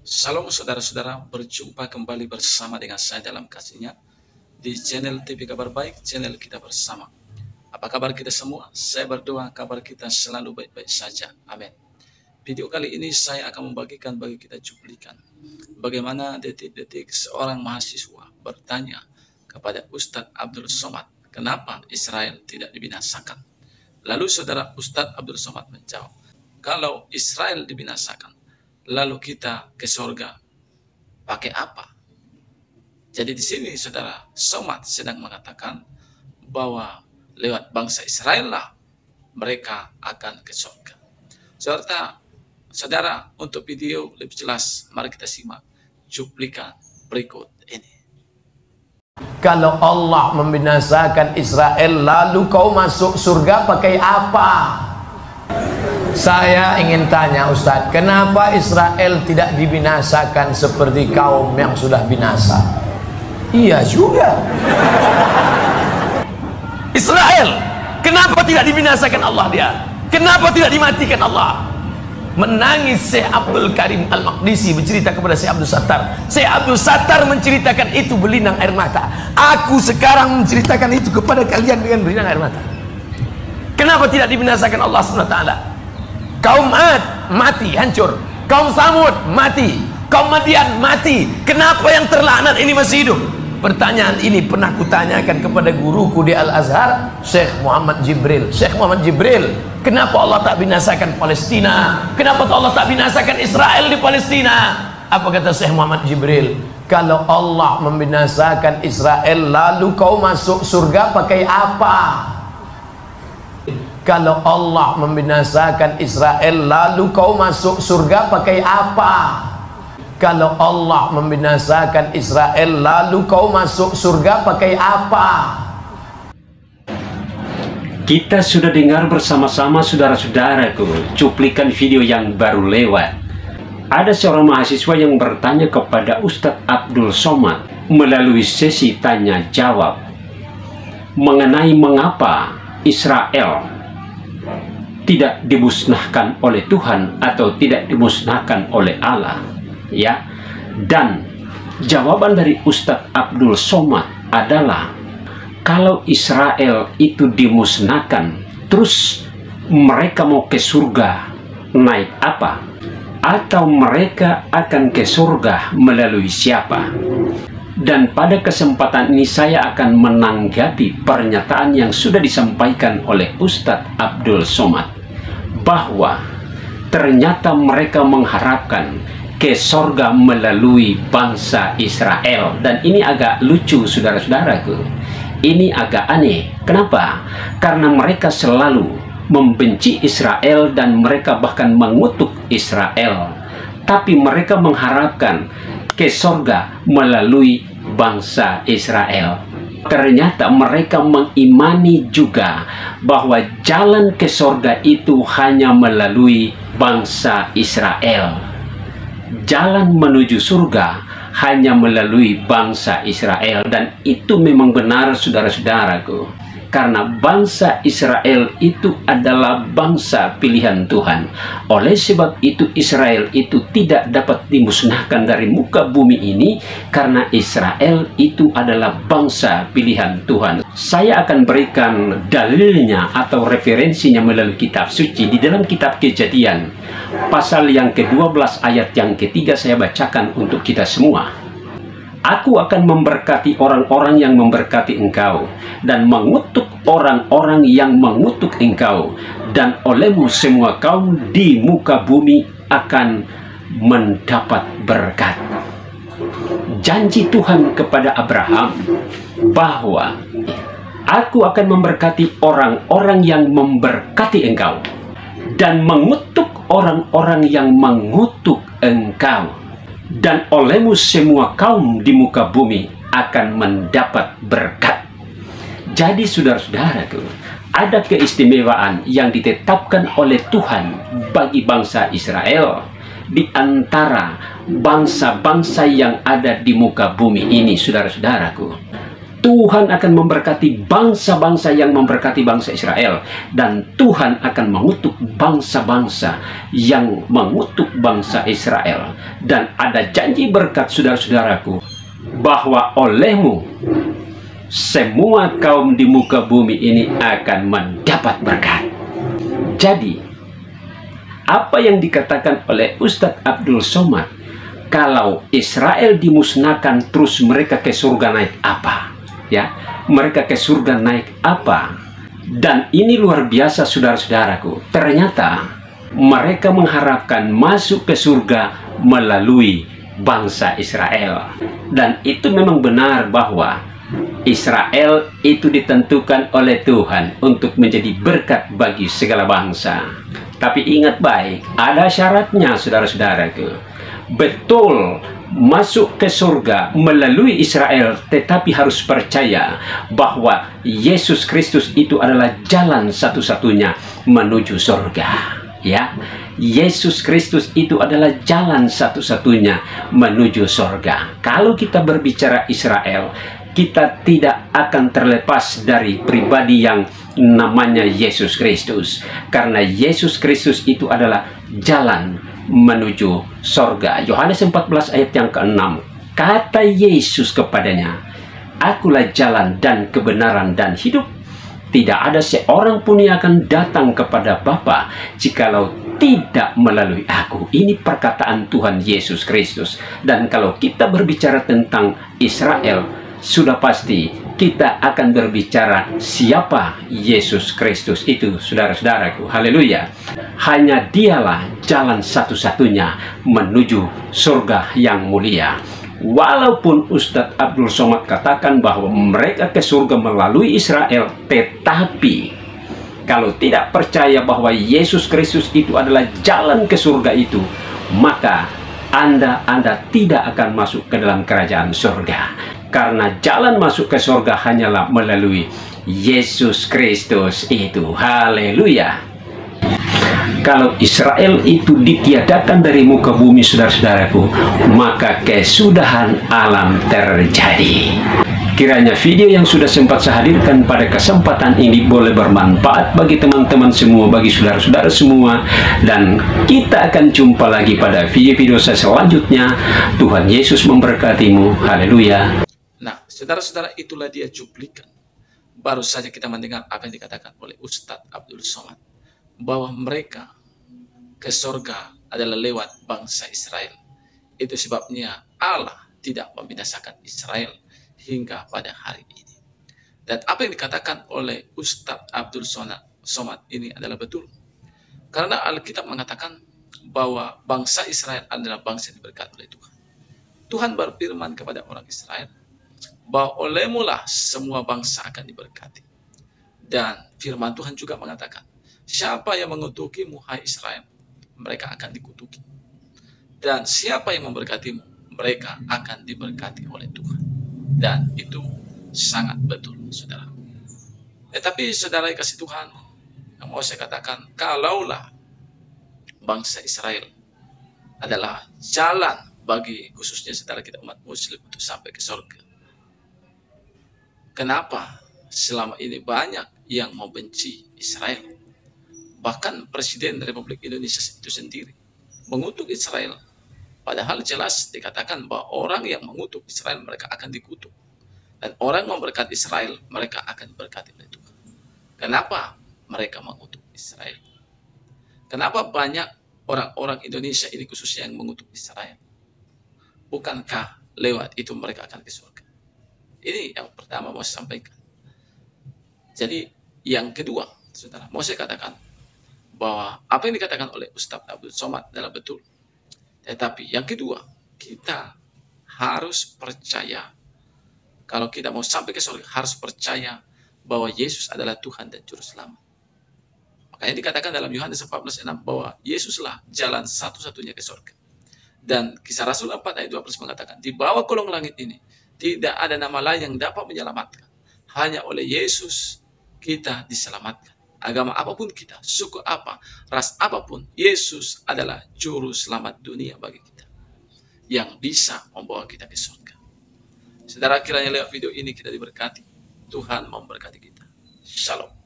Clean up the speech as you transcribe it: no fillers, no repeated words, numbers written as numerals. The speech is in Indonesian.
Salam saudara-saudara, berjumpa kembali bersama dengan saya dalam kasihnya di channel TV Kabar Baik, channel kita bersama. Apa kabar kita semua? Saya berdoa kabar kita selalu baik-baik saja. Amin. Video kali ini saya akan membagikan bagi kita cuplikan bagaimana detik-detik seorang mahasiswa bertanya kepada Ustadz Abdul Somad, kenapa Israel tidak dibinasakan? Lalu saudara Ustadz Abdul Somad menjawab, kalau Israel dibinasakan, lalu kita ke surga pakai apa? Jadi di sini saudara Somad sedang mengatakan bahwa lewat bangsa Israel lah mereka akan ke surga. Saudara, untuk video lebih jelas, mari kita simak cuplikan berikut ini. Kalau Allah membinasakan Israel, lalu kau masuk surga pakai apa? Saya ingin tanya Ustadz, kenapa Israel tidak dibinasakan seperti kaum yang sudah binasa? Iya juga. Israel, kenapa tidak dibinasakan Allah dia? Kenapa tidak dimatikan Allah? Menangis Syekh Abdul Karim Al-Maqdisi bercerita kepada Syekh Abdul Sattar. Syekh Abdul Sattar menceritakan itu berlinang air mata. Aku sekarang menceritakan itu kepada kalian dengan berlinang air mata. Kenapa tidak dibinasakan Allah SWT? Kaum Ad mati, hancur. Kaum Samud mati. Kaum Madian mati. Kenapa yang terlaknat ini masih hidup? Pertanyaan ini pernah kutanyakan kepada guruku di Al-Azhar, Syekh Muhammad Jibril. Syekh Muhammad Jibril, kenapa Allah tak binasakan Palestina? Kenapa Allah tak binasakan Israel di Palestina? Apa kata Syekh Muhammad Jibril? Kalau Allah membinasakan Israel, lalu kau masuk surga pakai apa? Kalau Allah membinasakan Israel, lalu kau masuk surga pakai apa? Kalau Allah membinasakan Israel, lalu kau masuk surga pakai apa? Kita sudah dengar bersama-sama saudara-saudaraku cuplikan video yang baru lewat. Ada seorang mahasiswa yang bertanya kepada Ustadz Abdul Somad melalui sesi tanya jawab mengenai mengapa Israel tidak dimusnahkan oleh Tuhan atau tidak dimusnahkan oleh Allah, ya. Dan jawaban dari Ustadz Abdul Somad adalah kalau Israel itu dimusnahkan, terus mereka mau ke surga naik apa? Atau mereka akan ke surga melalui siapa? Dan pada kesempatan ini saya akan menanggapi pernyataan yang sudah disampaikan oleh Ustadz Abdul Somad, bahwa ternyata mereka mengharapkan ke surga melalui bangsa Israel. Dan ini agak lucu saudara-saudaraku, ini agak aneh. Kenapa? Karena mereka selalu membenci Israel dan mereka bahkan mengutuk Israel, tapi mereka mengharapkan ke surga melalui bangsa Israel. Ternyata mereka mengimani juga bahwa jalan ke surga itu hanya melalui bangsa Israel. Jalan menuju surga hanya melalui bangsa Israel. Dan itu memang benar saudara-saudaraku, karena bangsa Israel itu adalah bangsa pilihan Tuhan. Oleh sebab itu Israel itu tidak dapat dimusnahkan dari muka bumi ini, karena Israel itu adalah bangsa pilihan Tuhan. Saya akan berikan dalilnya atau referensinya melalui kitab suci. Di dalam kitab Kejadian pasal yang ke-12 ayat yang ketiga saya bacakan untuk kita semua. Aku akan memberkati orang-orang yang memberkati engkau, dan mengutuk orang-orang yang mengutuk engkau, dan olehmu semua kaum di muka bumi akan mendapat berkat. Janji Tuhan kepada Abraham bahwa aku akan memberkati orang-orang yang memberkati engkau, dan mengutuk orang-orang yang mengutuk engkau, dan olehmu semua kaum di muka bumi akan mendapat berkat. Jadi saudara-saudaraku, ada keistimewaan yang ditetapkan oleh Tuhan bagi bangsa Israel di antara bangsa-bangsa yang ada di muka bumi ini, saudara-saudaraku. Tuhan akan memberkati bangsa-bangsa yang memberkati bangsa Israel, dan Tuhan akan mengutuk bangsa-bangsa yang mengutuk bangsa Israel. Dan ada janji berkat, saudara-saudaraku, bahwa olehmu semua kaum di muka bumi ini akan mendapat berkat. Jadi apa yang dikatakan oleh Ustadz Abdul Somad, kalau Israel dimusnahkan terus mereka ke surga naik apa? Ya, mereka ke surga naik apa? Dan ini luar biasa, saudara-saudaraku. Ternyata mereka mengharapkan masuk ke surga melalui bangsa Israel. Dan itu memang benar bahwa Israel itu ditentukan oleh Tuhan untuk menjadi berkat bagi segala bangsa. Tapi ingat baik, ada syaratnya, saudara-saudaraku. Betul, masuk ke surga melalui Israel, tetapi harus percaya bahwa Yesus Kristus itu adalah jalan satu-satunya menuju surga. Ya, Yesus Kristus itu adalah jalan satu-satunya menuju surga. Kalau kita berbicara Israel, kita tidak akan terlepas dari pribadi yang namanya Yesus Kristus, karena Yesus Kristus itu adalah jalan menuju sorga. Yohanes 14 ayat yang ke-6, kata Yesus kepadanya, akulah jalan dan kebenaran dan hidup. Tidak ada seorang pun yang akan datang kepada Bapa jikalau tidak melalui aku. Ini perkataan Tuhan Yesus Kristus. Dan kalau kita berbicara tentang Israel, sudah pasti kita akan berbicara siapa Yesus Kristus itu, saudara-saudaraku. Haleluya. Hanya dialah jalan satu-satunya menuju surga yang mulia. Walaupun Ustadz Abdul Somad katakan bahwa mereka ke surga melalui Israel, tetapi kalau tidak percaya bahwa Yesus Kristus itu adalah jalan ke surga itu, maka Anda tidak akan masuk ke dalam kerajaan surga. Karena jalan masuk ke surga hanyalah melalui Yesus Kristus itu. Haleluya. Kalau Israel itu ditiadakan dari muka bumi, saudara-saudaraku, maka kesudahan alam terjadi. Kiranya video yang sudah sempat saya hadirkan pada kesempatan ini boleh bermanfaat bagi teman-teman semua, bagi saudara-saudara semua. Dan kita akan jumpa lagi pada video-video saya selanjutnya. Tuhan Yesus memberkatimu. Haleluya. Nah, saudara-saudara, itulah dia cuplikan. Baru saja kita mendengar apa yang dikatakan oleh Ustadz Abdul Somad, bahwa mereka ke surga adalah lewat bangsa Israel. Itu sebabnya Allah tidak membinasakan Israel hingga pada hari ini. Dan apa yang dikatakan oleh Ustadz Abdul Somad ini adalah betul. Karena Alkitab mengatakan bahwa bangsa Israel adalah bangsa yang diberkati oleh Tuhan. Tuhan berfirman kepada orang Israel bahwa olehmu lah semua bangsa akan diberkati. Dan firman Tuhan juga mengatakan, siapa yang mengutukimu, hai Israel, mereka akan dikutuki. Dan siapa yang memberkatimu, mereka akan diberkati oleh Tuhan. Dan itu sangat betul, saudara. Tetapi saudara yang kasih Tuhan, yang mau saya katakan, kalaulah bangsa Israel adalah jalan bagi khususnya saudara kita umat muslim untuk sampai ke surga, kenapa selama ini banyak yang membenci Israel? Bahkan Presiden Republik Indonesia itu sendiri mengutuk Israel. Padahal jelas dikatakan bahwa orang yang mengutuk Israel mereka akan dikutuk. Dan orang memberkati Israel mereka akan diberkati oleh Tuhan. Kenapa mereka mengutuk Israel? Kenapa banyak orang-orang Indonesia ini khususnya yang mengutuk Israel? Bukankah lewat itu mereka akan ke surga? Ini yang pertama mau saya sampaikan. Jadi yang kedua, saudara, mau saya katakan bahwa apa yang dikatakan oleh Ustadz Abdul Somad adalah betul. Tetapi yang kedua, kita harus percaya. Kalau kita mau sampai ke surga, harus percaya bahwa Yesus adalah Tuhan dan Juru Selamat. Makanya dikatakan dalam Yohanes 14:6 bahwa Yesuslah jalan satu-satunya ke surga. Dan Kisah Rasul 4 ayat 12 mengatakan, di bawah kolong langit ini tidak ada nama lain yang dapat menyelamatkan. Hanya oleh Yesus kita diselamatkan. Agama apapun kita, suku apa, ras apapun, Yesus adalah juru selamat dunia bagi kita, yang bisa membawa kita ke surga. Saudara, kiranya lewat video ini kita diberkati. Tuhan memberkati kita. Shalom.